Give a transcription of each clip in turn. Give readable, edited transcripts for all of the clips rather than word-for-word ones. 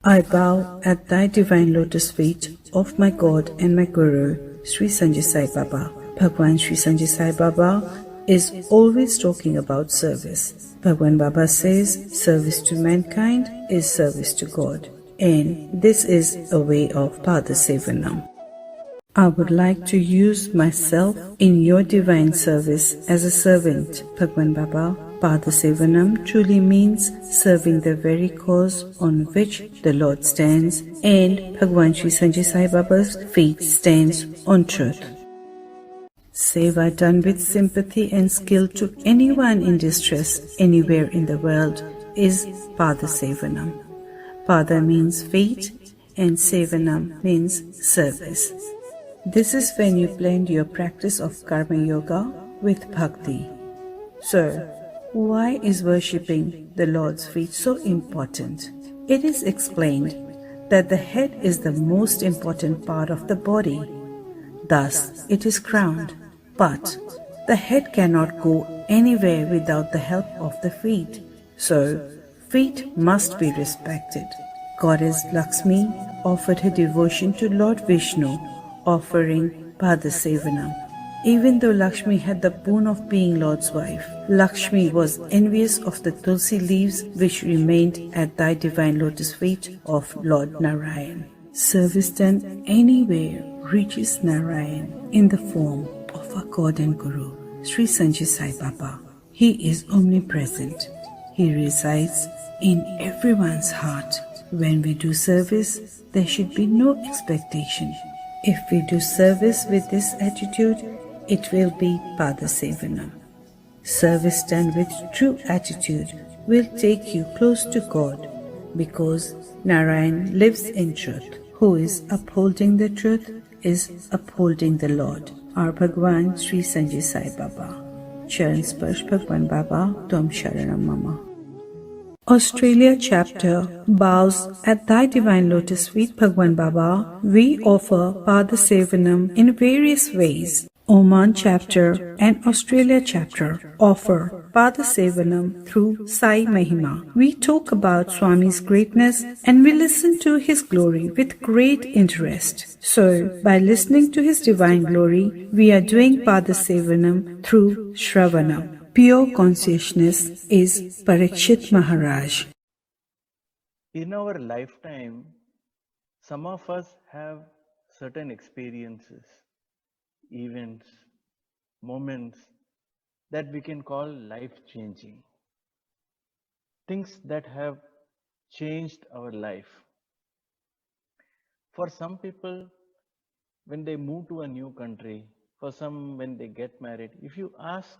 I bow at thy divine lotus feet of my God and my Guru, Sri Sanjay Sai Baba. Bhagwan Sri Sanjay Sai Baba is always talking about service. Bhagwan Baba says service to mankind is service to God, and this is a way of Pada Sevanam. I would like to use myself in your divine service as a servant, Bhagwan Baba. Pada Sevanam truly means serving the very cause on which the Lord stands, and Bhagwan Sri Sanjay Sai Baba's feet stands on truth. Seva done with sympathy and skill to anyone in distress anywhere in the world is Pada Sevanam. Pada means feet and Sevanam means service. This is when you blend your practice of Karma Yoga with Bhakti. So, why is worshipping the Lord's feet so important? It is explained that the head is the most important part of the body. Thus, it is crowned. But the head cannot go anywhere without the help of the feet. So, feet must be respected. Goddess Lakshmi offered her devotion to Lord Vishnu, offering Padasevanam. Even though Lakshmi had the boon of being Lord's wife, Lakshmi was envious of the tulsi leaves which remained at thy divine lotus feet of Lord Narayan. Service done anywhere reaches Narayan in the form of our God and Guru, Sri Sanjay Sai Baba. He is omnipresent. He resides in everyone's heart. When we do service, there should be no expectation. If we do service with this attitude, it will be Padasevanam. Service done with true attitude will take you close to God, because Narayan lives in truth. Who is upholding the truth is upholding the Lord. Our Bhagwan Sri Sanjay Sai Baba. Charan Sparsh Bhagwan Baba Tom Sharanam Mama. Australia chapter bows at thy divine lotus feet, Bhagwan Baba. We offer Pada Sevanam in various ways. Oman chapter and Australia chapter offer Pada Sevanam through Sai Mahima. We talk about Swami's greatness and we listen to his glory with great interest. So, by listening to his divine glory, we are doing Pada Sevanam through Shravanam. Pure consciousness is Parikshit Maharaj. In our lifetime, some of us have certain experiences, events, moments that we can call life-changing. Things that have changed our life. For some people, when they move to a new country, for some when they get married, if you ask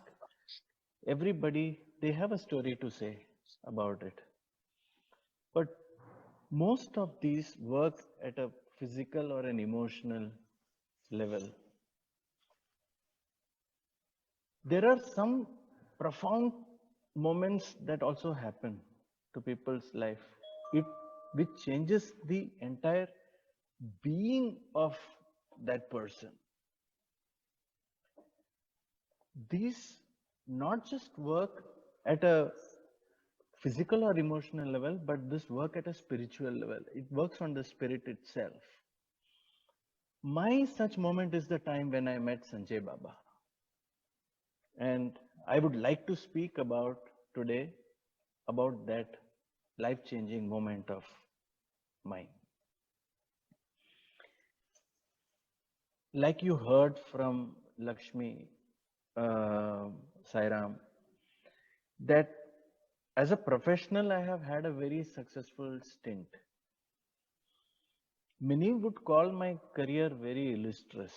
everybody, they have a story to say about it. But most of these work at a physical or an emotional level. There are some profound moments that also happen to people's life, which changes the entire being of that person. These not just work at a physical or emotional level, but this work at a spiritual level. It works on the spirit itself. My such moment is the time when I met Sanjay Baba. And I would like to speak about today about that life-changing moment of mine. Like you heard from Lakshmi Sairam, that as a professional, I have had a very successful stint. Many would call my career very illustrious,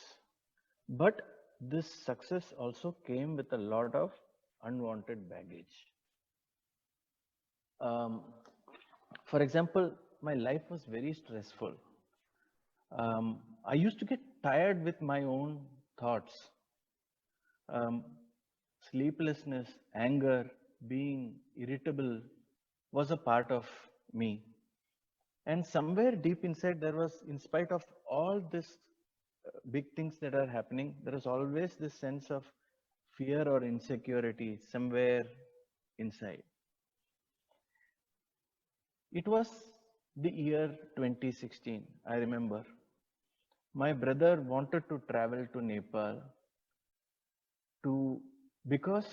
but this success also came with a lot of unwanted baggage. For example, my life was very stressful. I used to get tired with my own thoughts. Sleeplessness, anger, being irritable was a part of me. And somewhere deep inside, there was, in spite of all this big things that are happening, there is always this sense of fear or insecurity somewhere inside. It was the year 2016, I remember. My brother wanted to travel to Nepal because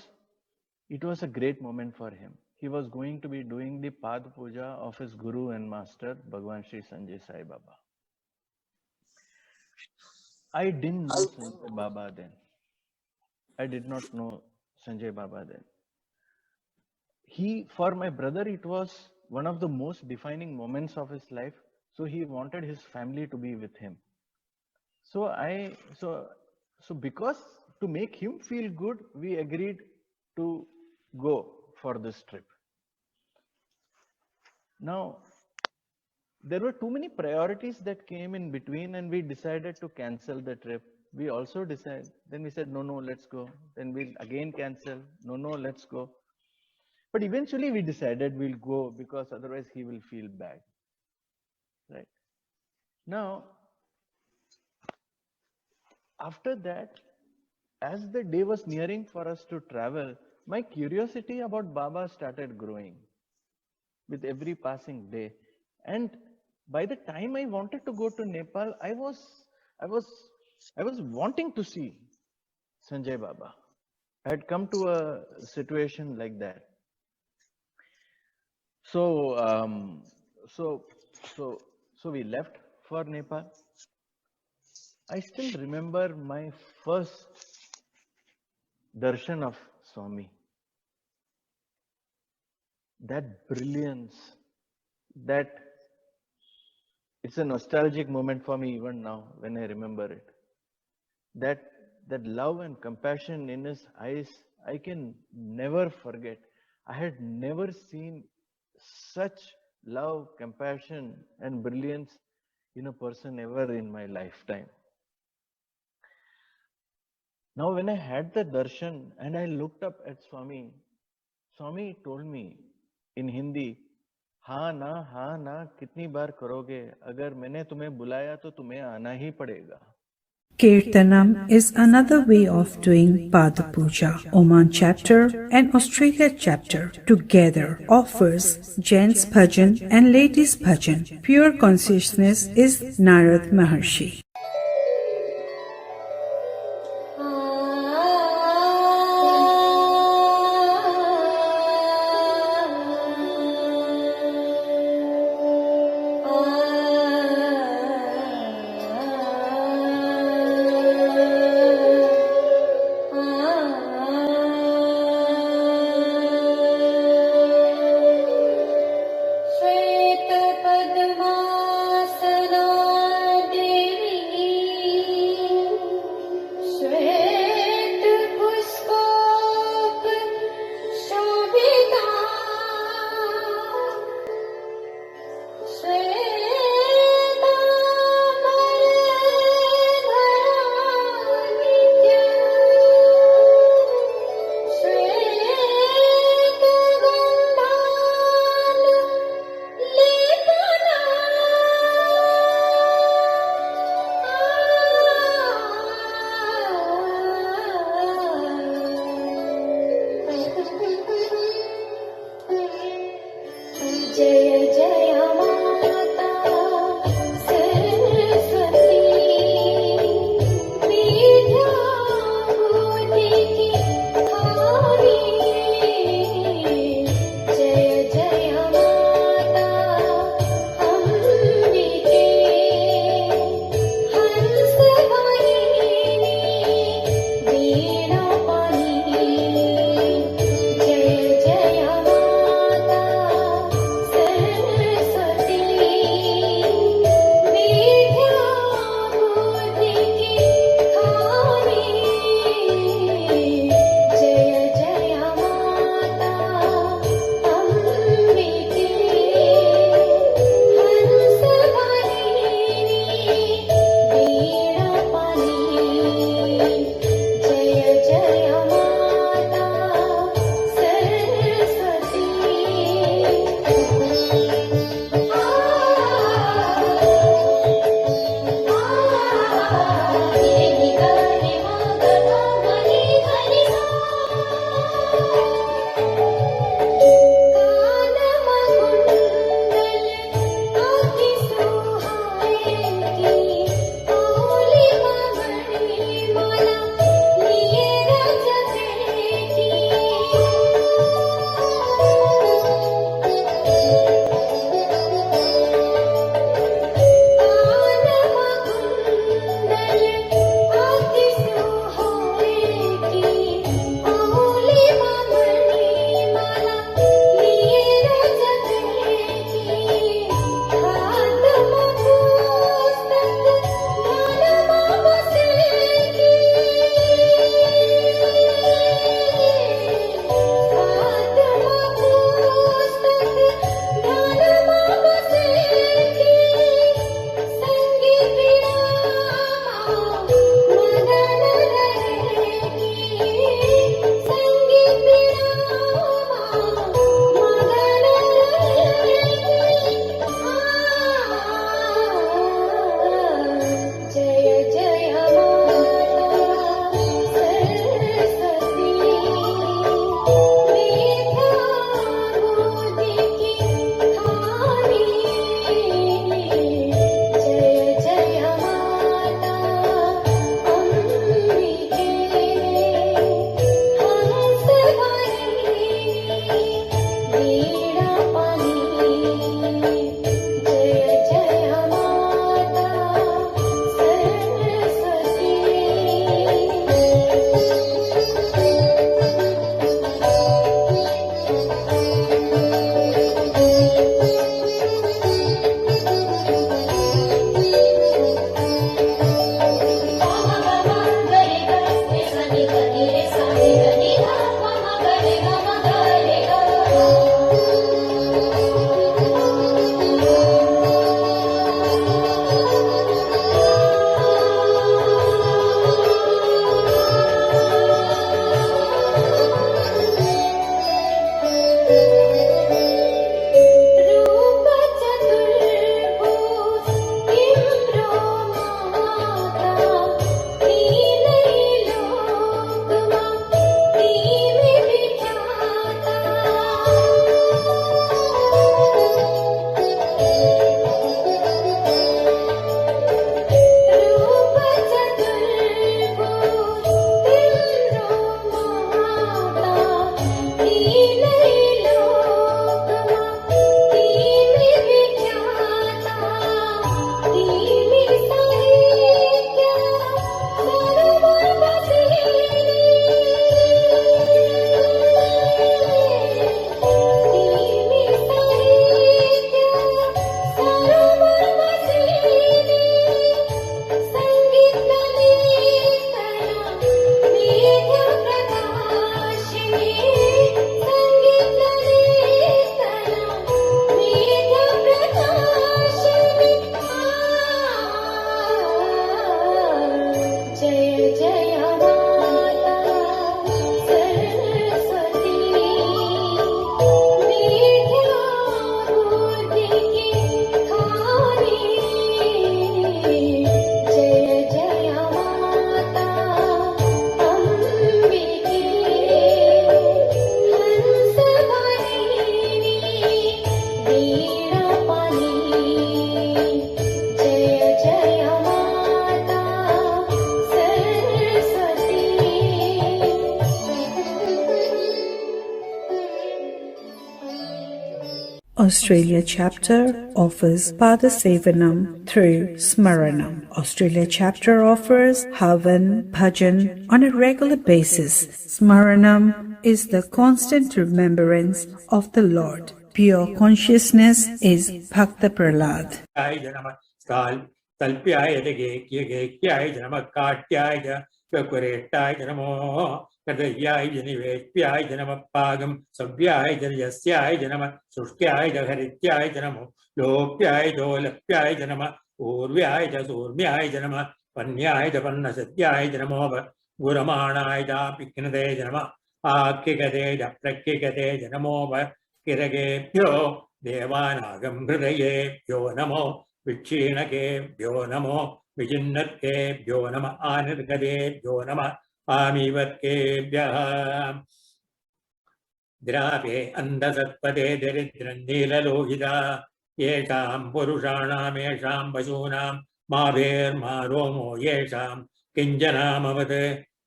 it was a great moment for him. He was going to be doing the Pad Puja of his Guru and Master, Bhagwan Sri Sanjay Sai Baba. I didn't know Sanjay Baba then. I did not know Sanjay Baba then. For my brother, it was one of the most defining moments of his life. So he wanted his family to be with him. So because to make him feel good, we agreed to go for this trip. Now, there were too many priorities that came in between, and we decided to cancel the trip. We also decided, then we said, no, let's go. Then we'll again cancel. No, let's go. But eventually we decided we'll go because otherwise he will feel bad. Right? Now, after that, as the day was nearing for us to travel, my curiosity about Baba started growing with every passing day. And by the time I wanted to go to Nepal, I was wanting to see Sanjay Baba. I had come to a situation like that. So we left for Nepal. I still remember my first darshan of Swami. That brilliance, that it's a nostalgic moment for me even now when I remember it. That love and compassion in his eyes, I can never forget. I had never seen such love, compassion, and brilliance in a person ever in my lifetime. Now, when I had the darshan and I looked up at Swami told me in Hindi, हाँ ना कितनी बार करोगे, अगर मैंने तुम्हें बुलाया तो तुम्हें आना ही पड़ेगा. Kirtanam is another way of doing Pada Puja. Oman chapter and Australia chapter together offers gents bhajan and ladies bhajan. Pure consciousness is Narad Maharshi. Australia chapter offers Padasevanam through Smaranam. Australia chapter offers Havan Bhajan on a regular basis. Smaranam is the constant remembrance of the Lord. Pure consciousness is Bhakta Prahlad. Kadayai Janivetyai Janamapagam, Savyai Jayasyai Janama, Sushkyai Jaharityai Janamo, Lopyai Dolapyai Janama, Urvyai Jasurmyai Janama, Panyai Japannasatyai Janamova, Guramanai Piknade Janama, Akikade Prakikade Janamova, Kirage Pyo, Devanagam Hridaye, Pyo Namo, Vichinake, Pyo Namo, Vijinake, Pyo Nama Anirkade, Pyo Nama. आमीवत्केभ्यः द्रापे अन्धसत्पदे दरिद्रन्नीललोहिता येषां पुरुषाणामेषां पशूनां माभेर्मा रोमो येषां किञ्जनामवत्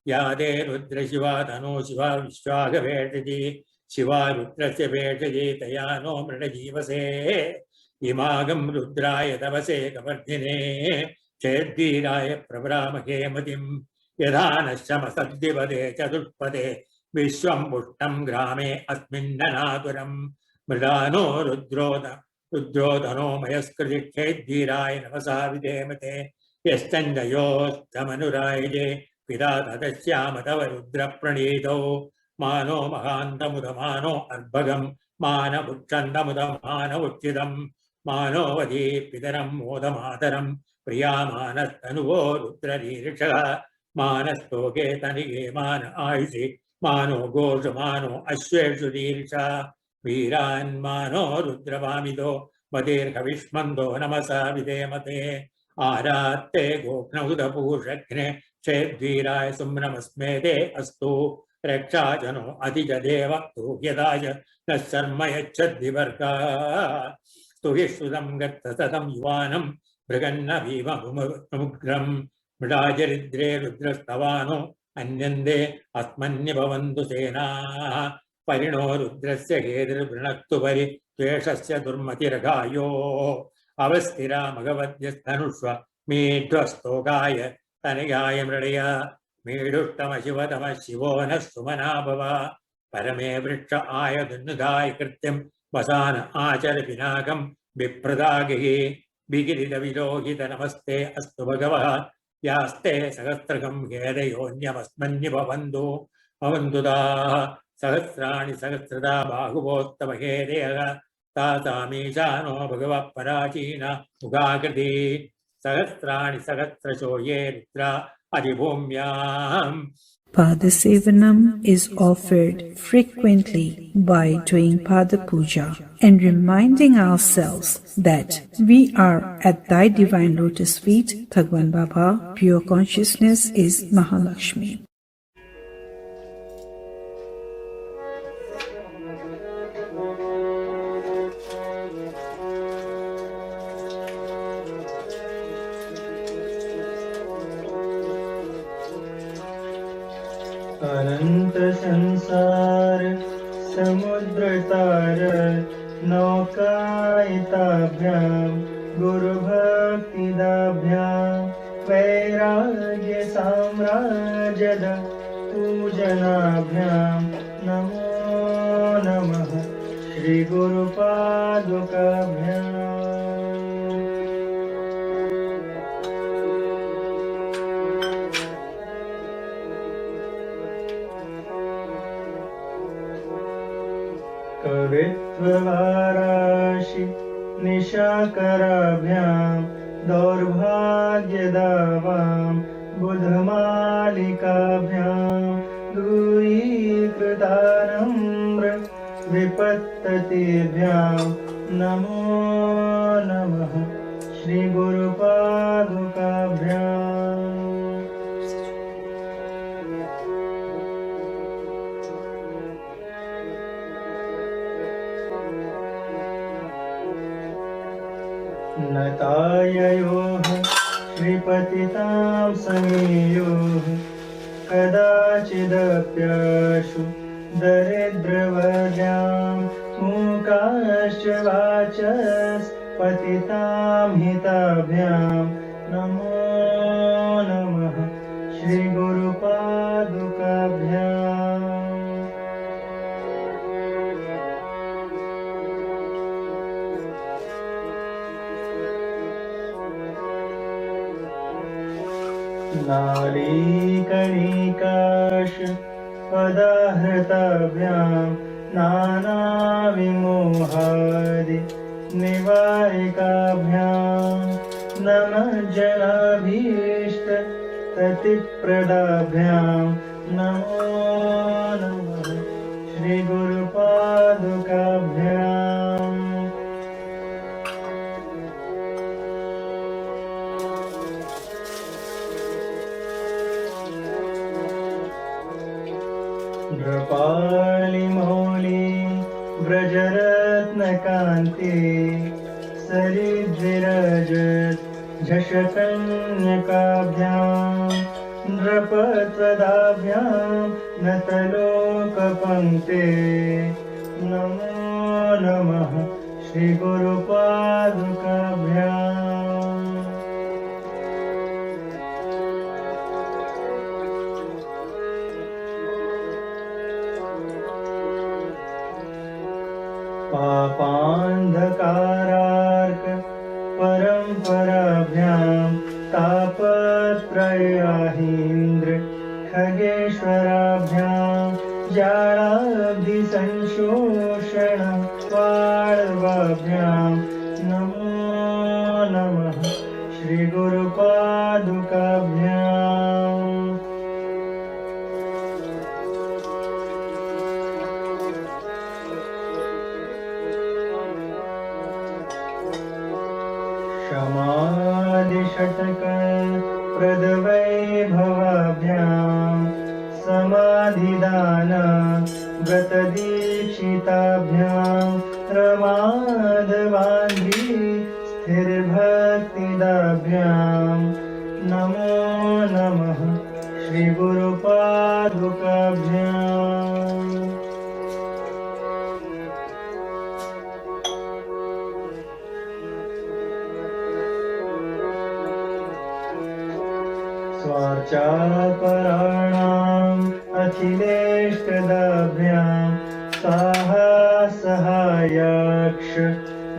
या ते रुद्रशिवा तनो शिवा विश्वागवेषजी शिवा रुद्रस्य भेषजी तया no मृडजीवसे इमागं रुद्राय तपसे कवर्धिने चेद्वीराय प्रवरामहे मतिम् यथा नश्यमसद्दिपदे चतुष्पदे विश्वं पुष्टं ग्रामे अस्मिन्ननातुरं मृडानो रुद्रोधनो मयस्कृतिक्षेद्वीराय नमसा विधेमते यश्चन्द्रयोस्तमनुरायजे पिता तदस्याम तव रुद्रप्रणीतौ मानो महान्तमुदमानो अर्भगं मानमुच्छन्दमुदमानमुच्चिदं मानोवधी पितरं मोदमातरं प्रियामानस्तनुवो रुद्ररीर्षः मानस्तोके तनिगे मान आयुषि मानो घोषमानो अश्वेषु दीर्षा वीरान् मानो रुद्रवामिदो मदीर्घविष्मन्दो नमसा विधेमते आरात्ते गोघ्नौदपूषघ्ने चेद्वीराय सुम्नमस्मेदे अस्तु रक्षाजनो अधिजदेव तूह्यदाय नः शर्म यच्छद्विवर्गा स्तुहिश्रुतं गत्तसतं युवानं मृगन्न भीममुग्रम् मृडाचरिद्रे रुद्रस्तवानो अन्यन्दे अस्मन्यभवन्तु सेनाः परिणो रुद्रस्य हेतिर्वृणक्तु परि द्वेषस्य दुर्मतिरघायो अवस्थिरा मघवद्यस्तनुष्व मीढ्वस्तोकाय तनयाय मृडय मीढुष्टमशिवतमः शिवो नः सुमना भव परमे वृक्ष आयदुन्नुदाय कृत्यं वसान आचर पिनाकं बिभ्रदागिः विगिरितविलोहित नमस्ते अस्तु भगवः यास्ते सहस्रकं हेदयोन्यमस्मन्यभवन्तु भवन्तुदाः सहस्राणि सहस्रदा बाहुवोत्तमहेदयः तासामीशानो भगवः पराचीना मुखाकृति सहस्राणि सहस्रशो ये Rudra अधिभूम्याम्. Padasevanam is offered frequently by doing Pada Puja and reminding ourselves that we are at Thy Divine Lotus Feet, Bhagwan Baba. Pure consciousness is Mahalakshmi. अनंत संसार समुद्र तार नौकायिताभ्यां गुरुभक्तिदाभ्यां वैराग्य साम्राज्यद पूजनाभ्यां नमो नमः श्री गुरुपादुकाभ्याम्. कवित्ववाराशि निशाकराभ्यां दौर्भाग्यदावां बुधमालिकाभ्यां दूरीकृतानम्र विपत्ततिभ्यां नमो नमः श्री गुरुपादुकाभ्याम्. नताययोः श्रीपतितां समीयोः कदाचिदप्याशु दरिद्रवर्गां मूकाश्च वाचस्पतितां हिताभ्यां नमो नमः श्रीगुरुपादुकाभ्याम्। नालीकणिकाश पदाहृताभ्यां नानाविमोहादि निवारिकाभ्यां नमः जनाभीष्ट प्रतिप्रदाभ्यां नमो नमः श्रीगुरुपादुकाभ्याम्। नृपालिमौली व्रजरत्नकान्ते सरिद्विरजत झषकन्यकाभ्यां नृपत्वदाभ्यां नतलोकपङ्क्ते नमो नमः श्रीगुरुपादुकाभ्याम्। पापान्धकारार्क परम्पराभ्यां तापत्रयाहीन्द्र खगेश्वराभ्यां जालाब्धिसंशोषण पार्वाभ्यां नमो नमः श्रीगुरुपादुकाभ्याम्। क्षमादिषटक प्रदवैभवाभ्यां समाधिदान व्रतदीक्षिताभ्यां रमाधवान्धी स्थिरभक्तिदाभ्यां नमो नमः श्रीगुरुपादुकाभ्याम्। स्वार्चापराणाम् अखिलेष्टदाभ्यां साहसहायाक्ष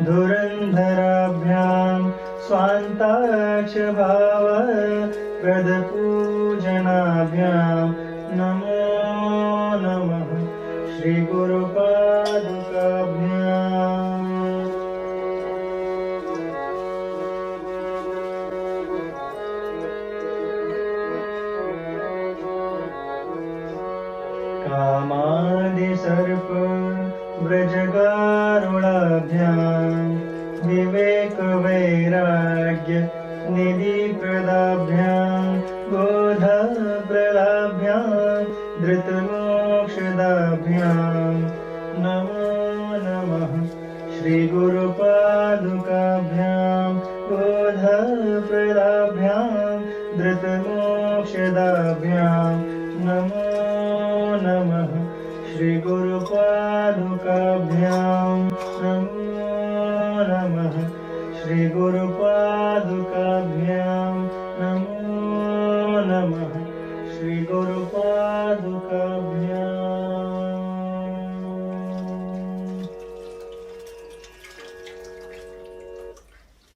धुरन्धराभ्यां स्वान्ताक्ष भाव प्रदपूजनाभ्यां नमो नमः श्रीगुरुपादुकाभ्याम्। कामादिसर्प व्रजगारुणाभ्यां विवेकवैराग्य निधिप्रदाभ्यां बोधप्रदाभ्यां धृतमोक्षदाभ्यां नमो नमः श्रीगुरुपादुकाभ्यां बोधप्रदाभ्यां धृतमोक्षदाभ्यां नमो नमः श्रीगुरुपादुकाभ्यां नमो नमः श्रीगुरुपादुकाभ्यां नमो नमः श्रीगुरुपादुकाभ्याम्।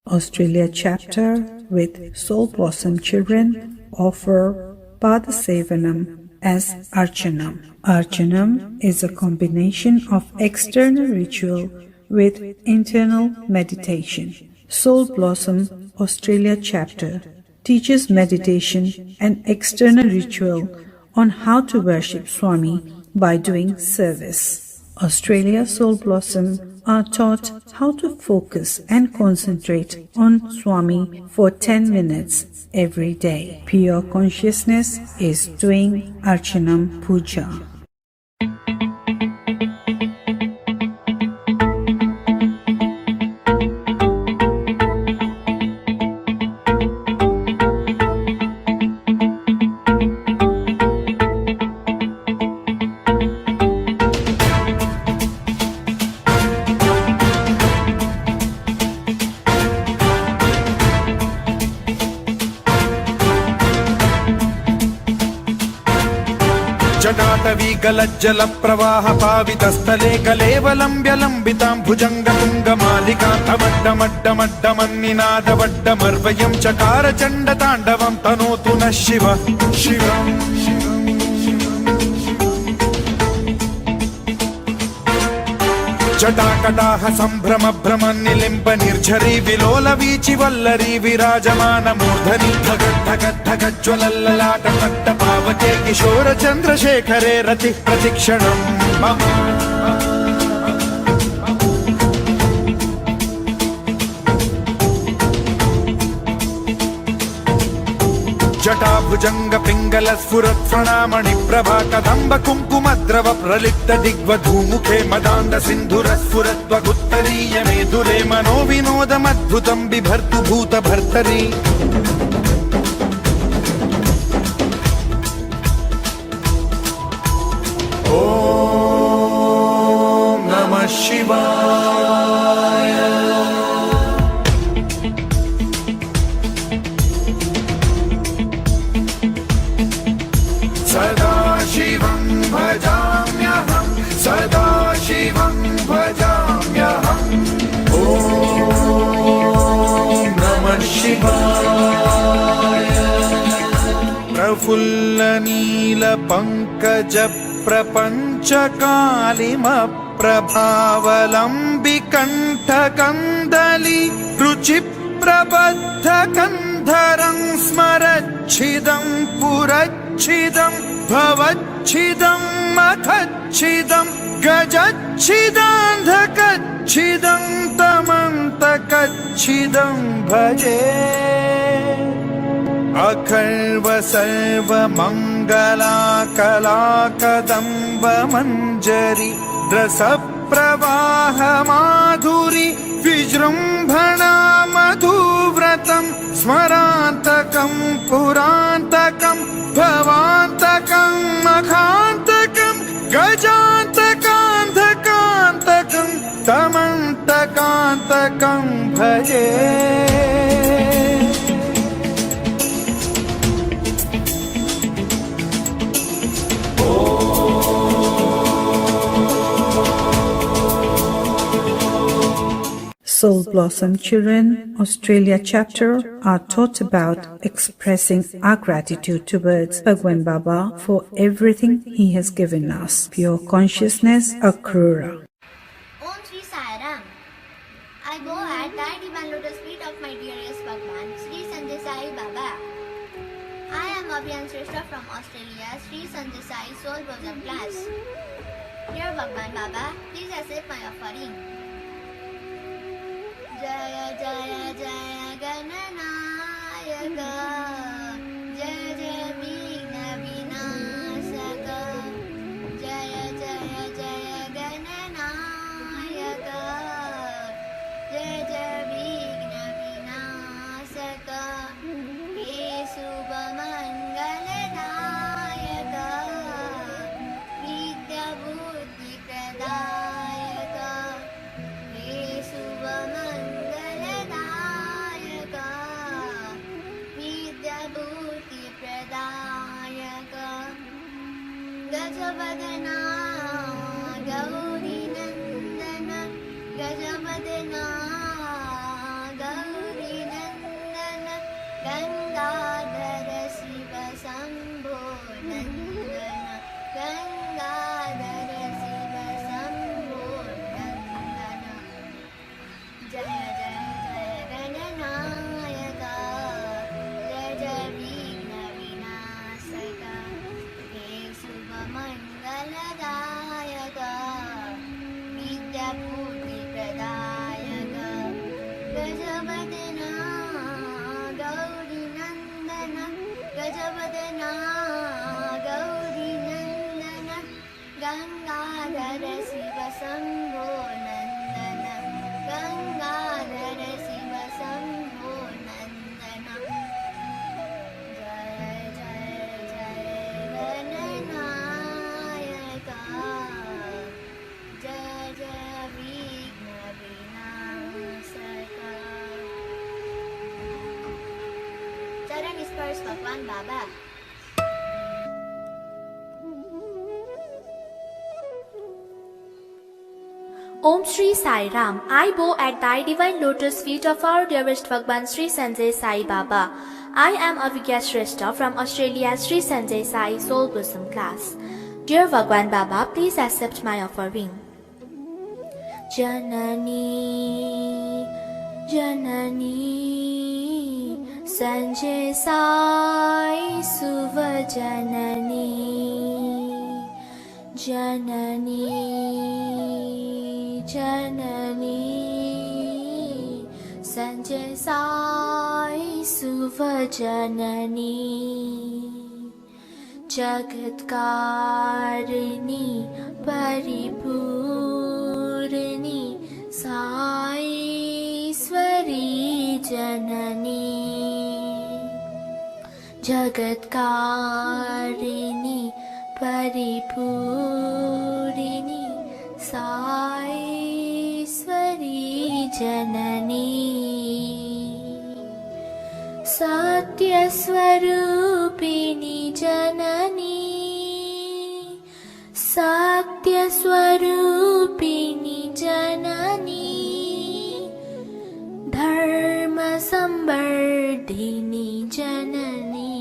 Australia chapter with Soul Blossom children offer Padasevanam as Archanam. Archanam is a combination of external ritual with internal meditation. Soul Blossom Australia chapter teaches meditation and external ritual on how to worship Swami by doing service. Australia Soul Blossom are taught how to focus and concentrate on Swami for 10 minutes every day. Pure consciousness is doing Archanam Puja. जटाटवी गलज्जल प्रवाह पावितस्थले कलेवलम्ब्य लम्बितां भुजङ्गतुङ्गमालिकां तमड्डमड्डमड्डमन्निनादवड्डमर्वयं चकार चण्डताण्डवं तनोतु नः शिव शिवम् जटाकटाह सम्भ्रम भ्रम निलिम्ब निर्झरी विलोल वीचि वल्लरी विराजमान मूर्धनि धगद्धगद्धगज्ज्वलल्ललाट पट्ट पावके किशोर चन्द्रशेखरे रतिः प्रतिक्षणम् मम जटाभुजंग पिंगल स्फुरत् प्रणामणि प्रभा कदम्ब कुङ्कुमद्रव प्रलिप्त दिग्वधूमुखे मदान्ध सिन्धुर स्फुरत्वगुत्तरीय मेधुरे मनो विनोदमद्भुतं बिभर्तु भूत भर्तरि ॐ नमः शिवाय सदा शिवं भजाम्यहं सदा शिवं भजाम्यहम् ॐ नमः शिवाय प्रफुल्ल नील पंकज प्रपञ्च कालिमप्रभावलम्बिकण्ठ कन्दली रुचि प्रबद्ध कन्धरं स्मरच्छिदं पुरच्छिदं भवच्छिदं मखच्छिदं गजच्छिदान्धकच्छिदं तमन्तकच्छिदं भजे अखर्व सर्व मंगला कला कदम्ब मंजरी रस प्रवाह माधुरी विजृंभणा मधुव्रतं स्मरान्तकं पुरान्तकं भवान्तकं मखान्तकं गजान्तकान्धकान्तकं तमन्तकान्तकं भजे Soul Blossom Children, Australia chapter are taught about expressing our gratitude towards Bhagwan Baba for everything he has given us. Pure consciousness, Akrura. Om Sri Sai Ram. I go at thy divine lotus feet of my dearest Bhagwan, Sri Sanjay Sai Baba. I am Abhiyan Shrestha from Australia, Sri Sanjay Sai Soul Blossom class. Dear Bhagwan Baba, please accept my offering. Jaya Jaya Jaya Gananayaka Jaya Jaya Vigna Vinasaka Jaya Jaya Jaya Gananayaka Jaya Jaya Vigna Vinasaka He Subha Mangaladayaka Vidya Buddhi Pradayaka He Subha Mangaladayaka Vidya Buddhi Pradayaka Gajavadana Gauri Nandana Gajavadana Gauri Nandana Gangadhara Shiva Sambho Nandana Gangadhara Shiva Sambho Nandana Jaya Jaya Jaya Gananayaka Jaya Jaya Vigna Vinasaka He Subha Mangaladayaka Vidya Buddhi Pradayaka Gajavadana Gauri Nandana Gajavadana Gauri Nandana Gangadhara Shiva Sambho Nandana Gangadhara Shiva Sambho Nandana Jaya Jaya Jaya Gananayaka Jaya Jaya Vigna Vinasaka Charan spurs Bhagwan Baba. Om Shri Sai Ram. I bow at thy divine lotus feet of our dearest Bhagwan Sri Sanjay Sai Baba. I am Avigya Shrestha from Australia's Sri Sanjay Sai Soul Bosom class. Dear Bhagwan Baba, please accept my offering. Janani, Janani, Sanjay Sai Suva Janani, Janani, Janani, Sanjay Sai Suva Janani, Jagatkarini Paripurni Saiswari Janani, Jagatkarini Paripurni Saiswari Janani, Satyaswarupini Janani, Satyaswarupini Janani, Dharma Sambardhini Janani,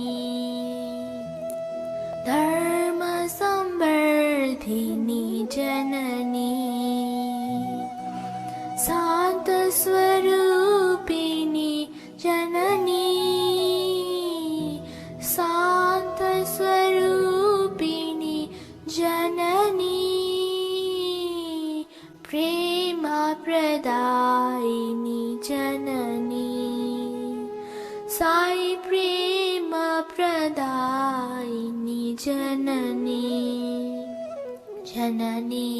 Dharma Sambardhini Janani, Santa Swarupini Janani, Santa Swarupini Janani, Prema Pradaini Janani, Sai Prema Pradaini Janani, Janani,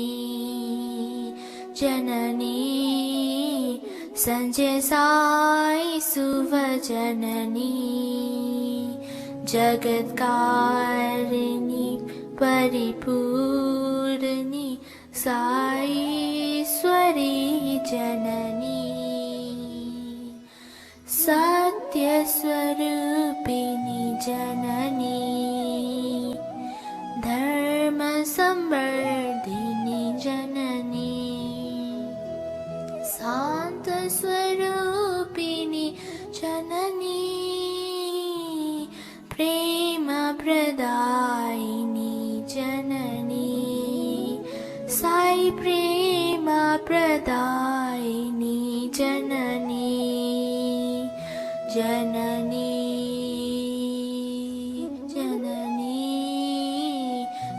Janani, Sanjay Sai Suva Janani, Jagatkarini Paripurni Saiswari Janani, Satyaswarupini Janani, Dharma Sambardhini Janani, Santa Swarupini Janani, Prema Pradaini Janani, Sai Prema Pradaini Janani, Janani, Janani,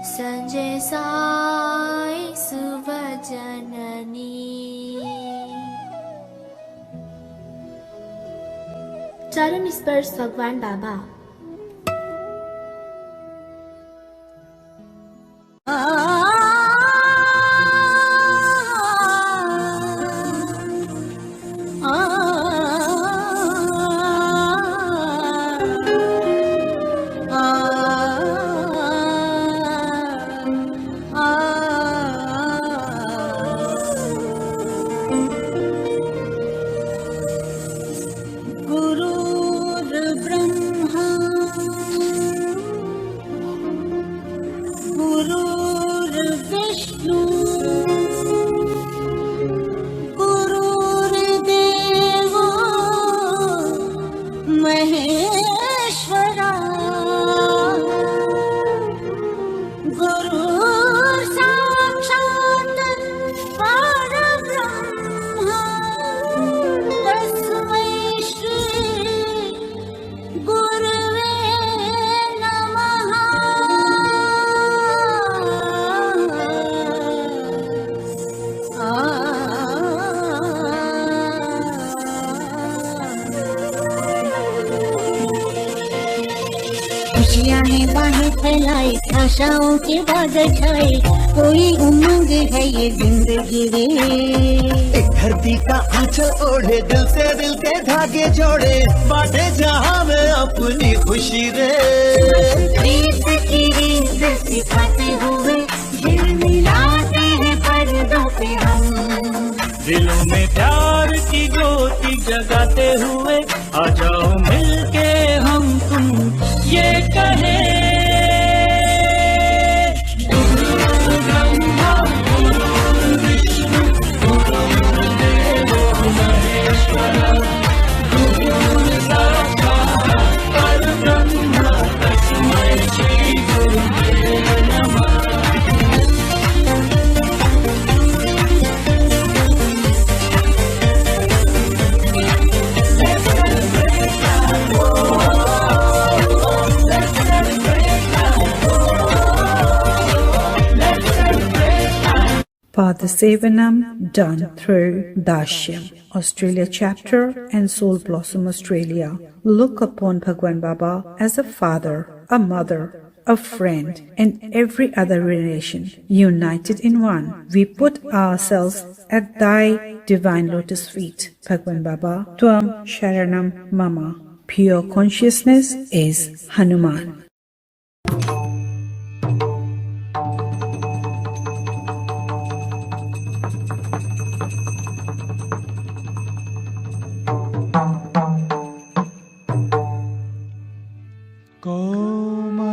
Sanjay Sai Suva Janani. चरण स्पर्श भगवान बाबा। आशाओं के बादल छाए, कोई उमंग है ये जिंदगी रे। एक धरती का आंचल ओढ़े, दिल से दिल के धागे जोड़े, बांटे जहां में अपनी खुशी रे। रीत की रीत सिखाते हुए झिलमिलाते हैं पर्दों पे हम, दिलों में प्यार की ज्योति जगाते हुए आ जाओ मिलके हम तुम ये कहे। Padasevanam done through Dashyam, Australia chapter and Soul Blossom Australia. Look upon Bhagwan Baba as a father, a mother, a friend, and every other relation, united in one. We put ourselves at thy divine lotus feet, Bhagwan Baba. Tvam Sharanam Mama. Pure consciousness is Hanuman. Kumari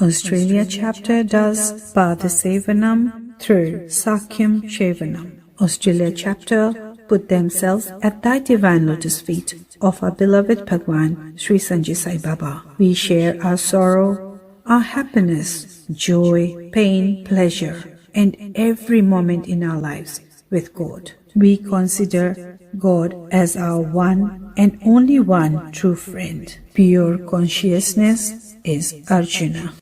Australia chapter does Padasevanam through Sakhyam Shevanam. Australia chapter put themselves at thy divine lotus feet of our beloved Bhagwan Sri Sanjay Sai Baba. We share our sorrow, our happiness, joy, pain, pleasure, and every moment in our lives with God. We consider God as our one and only one true friend. Pure consciousness is Arjuna.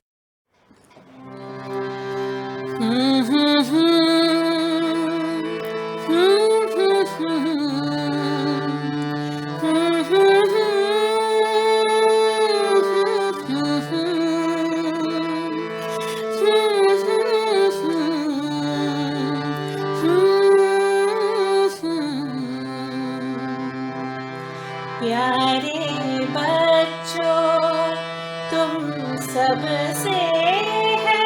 प्यारे बच्चों तुम सबसे है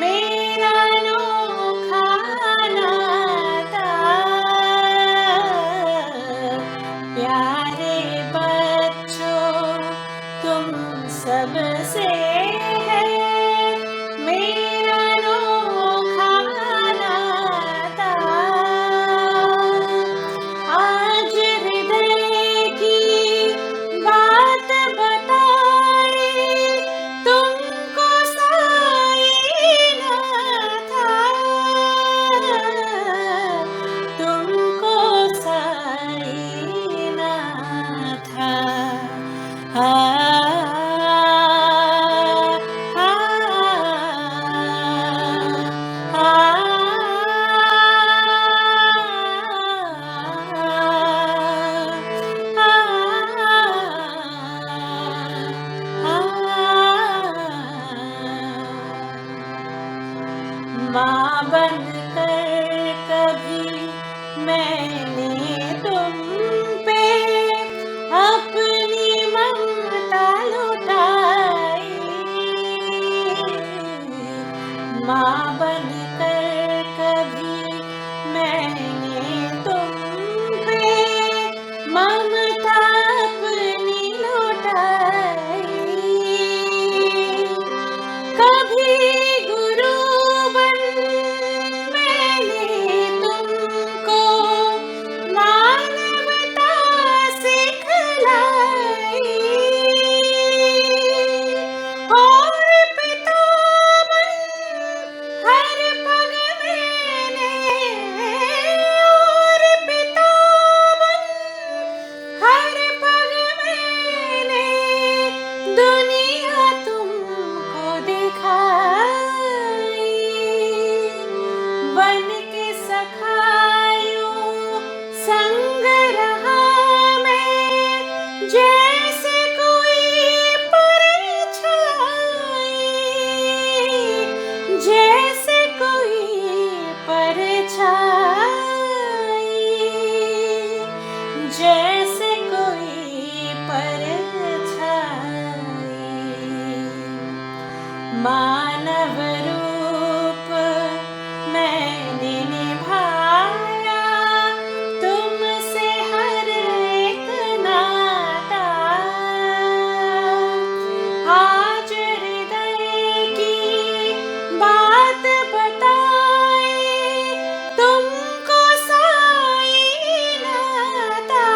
मेरा अनोखा नाता। प्यारे बच्चों तुम सबसे है मेरा अनोखा नाता। आज हृदय की बात बताए तुमको साई न था, तुमको साई न था। माँ बनकर कभी मैंने तुम पे अपनी ममता लुटाई। माँ बनकर कभी मैंने तुम पे ममता अपनी लुटाई। कभी गुरु बन मैंने तुमको मानवता सिखलाई। और पिता बन हर पग मैंने, और पिता बन हर पग मैंने दुनिया तुमको दिखाई। बन के सखायूं संग रहा मैं जैसे कोई परछाई, जैसे कोई परछाई, जैसे कोई परछाई। मानव रूप मैंने निभाया तुमसे हर एक नाता। आज हृदय की बात बताए तुमको साई न था,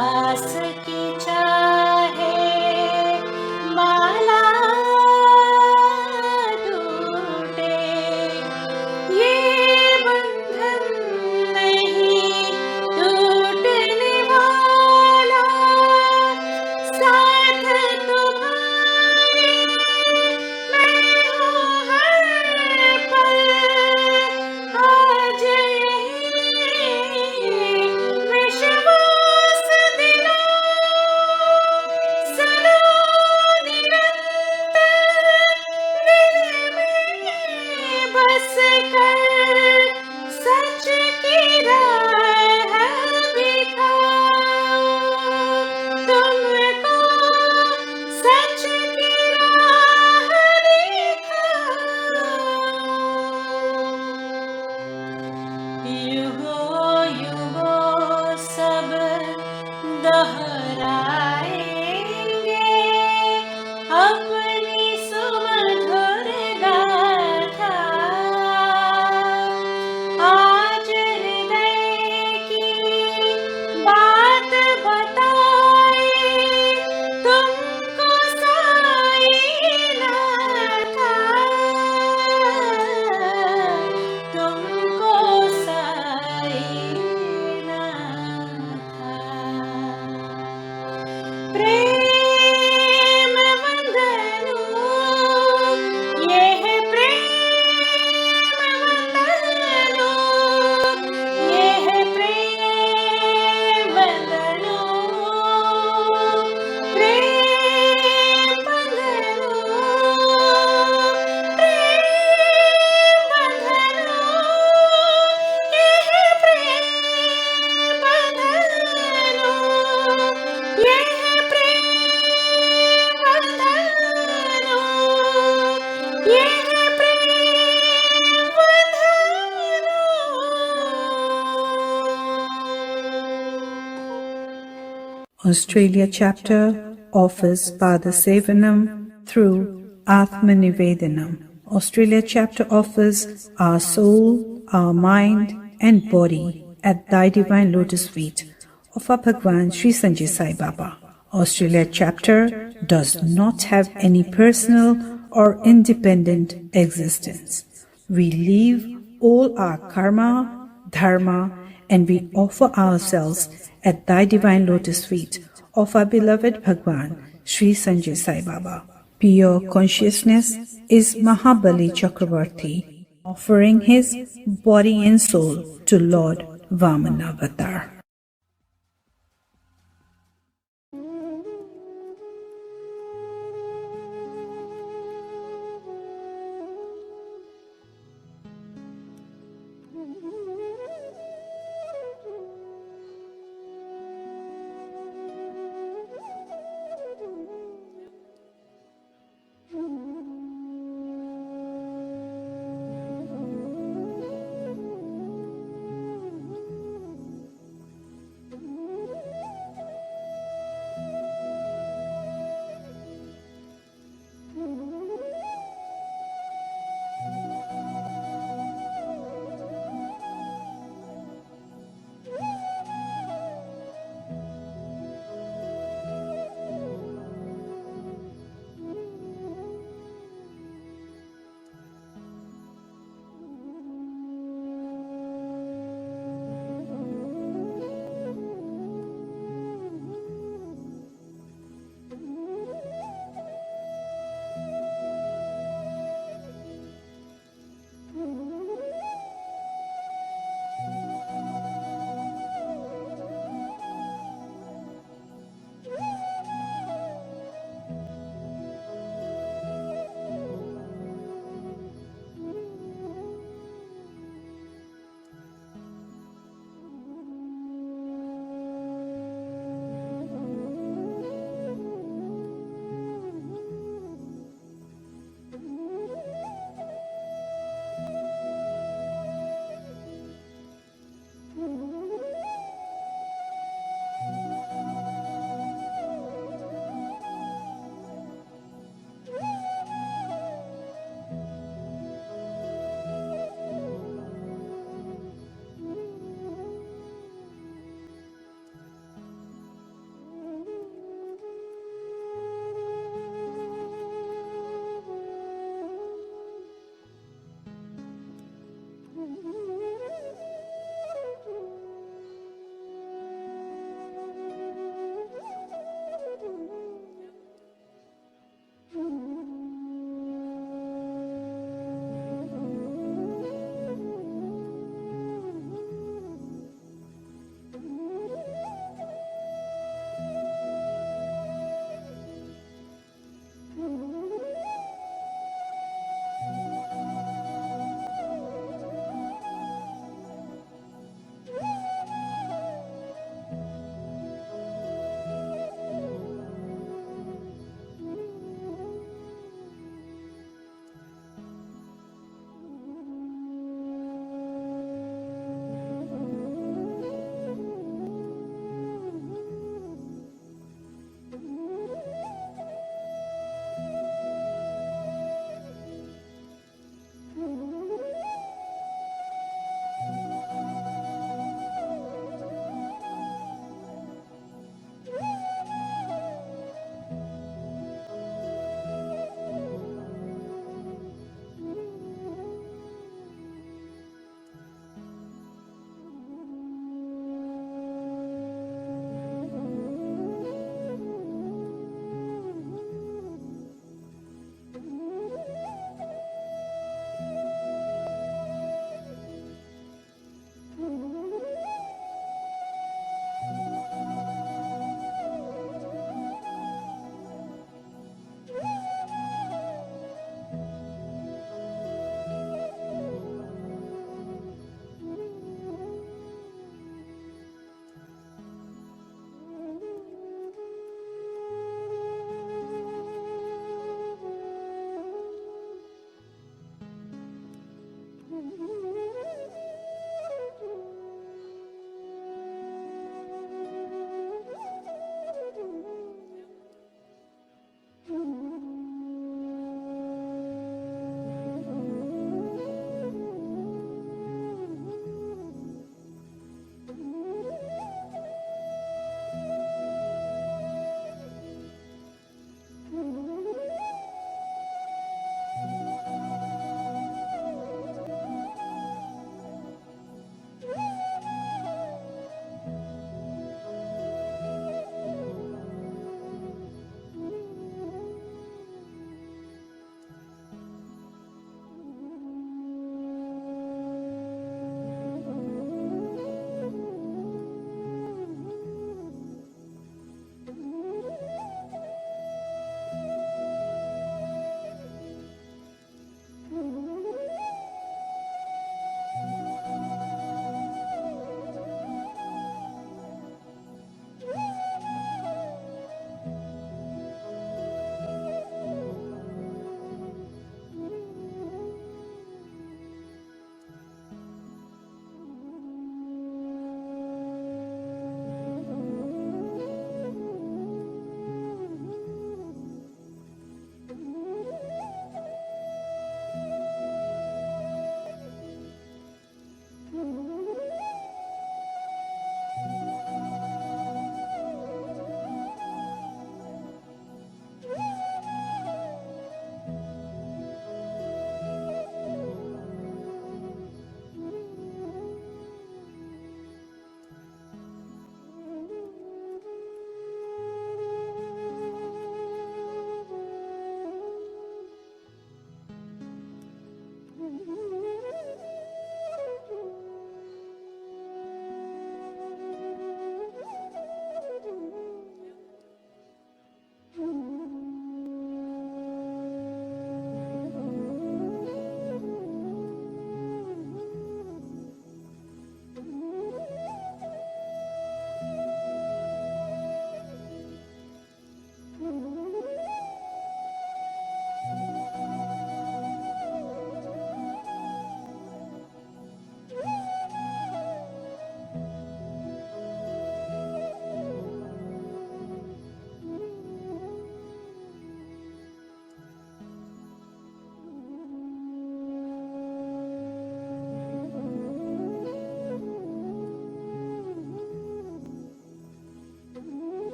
सास की चाहे माला टूटे, ये बंधन नहीं टूटने वाला, साथ तुम्हारे मैं हूँ हर पल। आज यही विश्वास दिलाओ, सुनो निरंतर दिल में बस कर, सच की राह दिखाओ, तुमको सच की राह दिखाओ। युगों युगों सब दोहराएंगे अपनी सुमधुर गाथा, आज हृदय की बात बताए तुमको साईनाथ, तुमको साईनाथ। प्रेम वंदनों, ये है प्रेम वंदनों, ये है प्रेम वंदनों, प्रेम वंदनों, प्रेम वंदनों, ये है प्रेम वंदनों, ये है प्रेम वंदनों, ये है प्रेम वंदनों। Australia chapter offers Pada Sevanam through Atmanivedanam. Australia chapter offers our soul, our mind and body at Thy Divine Lotus Feet of our Bhagwan Sri Sanjay Sai Baba. Australia chapter does not have any personal or independent existence. We leave all our karma, dharma, and we offer ourselves at Thy Divine Lotus Feet of our beloved Bhagwan Sri Sanjay Sai Baba. Pure consciousness is Mahabali Chakravarti, offering his body and soul to Lord Vamanavatar.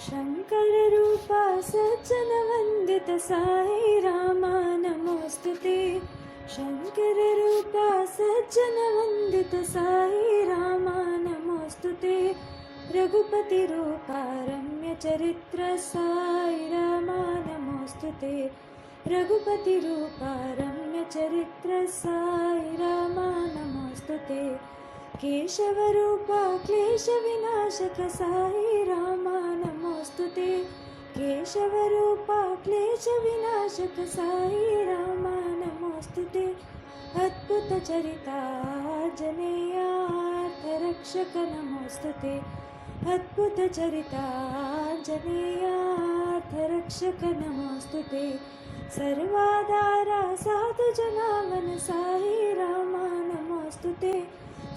Shankar रूपा सज्जन वन्दित साई रामा नमोस्तुते शङ्कर रूपा सज्जन वन्दित साई रामा नमोस्तुते रघुपति रूपा रम्य चरित्र साई रामा नमोस्तुते रघुपति रूपा रम्य चरित्र साई रामा नमोस्तुते केशव रूपा क्लेश विनाशक साई रामा नमोस्तुते केशव रूपा क्लेश विनाशक साई रामा नमोस्तुते अद्भुत चरिता जनेयार्थ रक्षक नमोस्तुते अद्भुत चरिता जनेयार्थ रक्षक नमोस्तुते सर्वाधारा साधु जनावन साई रामा नमोस्तुते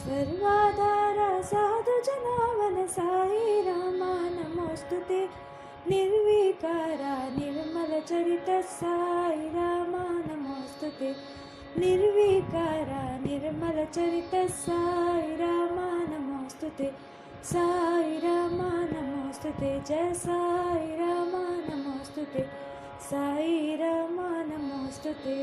सर्वाधारा साधु जनावन साई रामा नमोस्तुते निर्विकारा निर्मल चरित साई रामा नमोस्तुते निर्विकारा निर्मल चरित साई रामा नमोस्तुते साई रामा नमोस्तुते जय साई रामा नमोस्तुते साई रामा नमोस्तुते।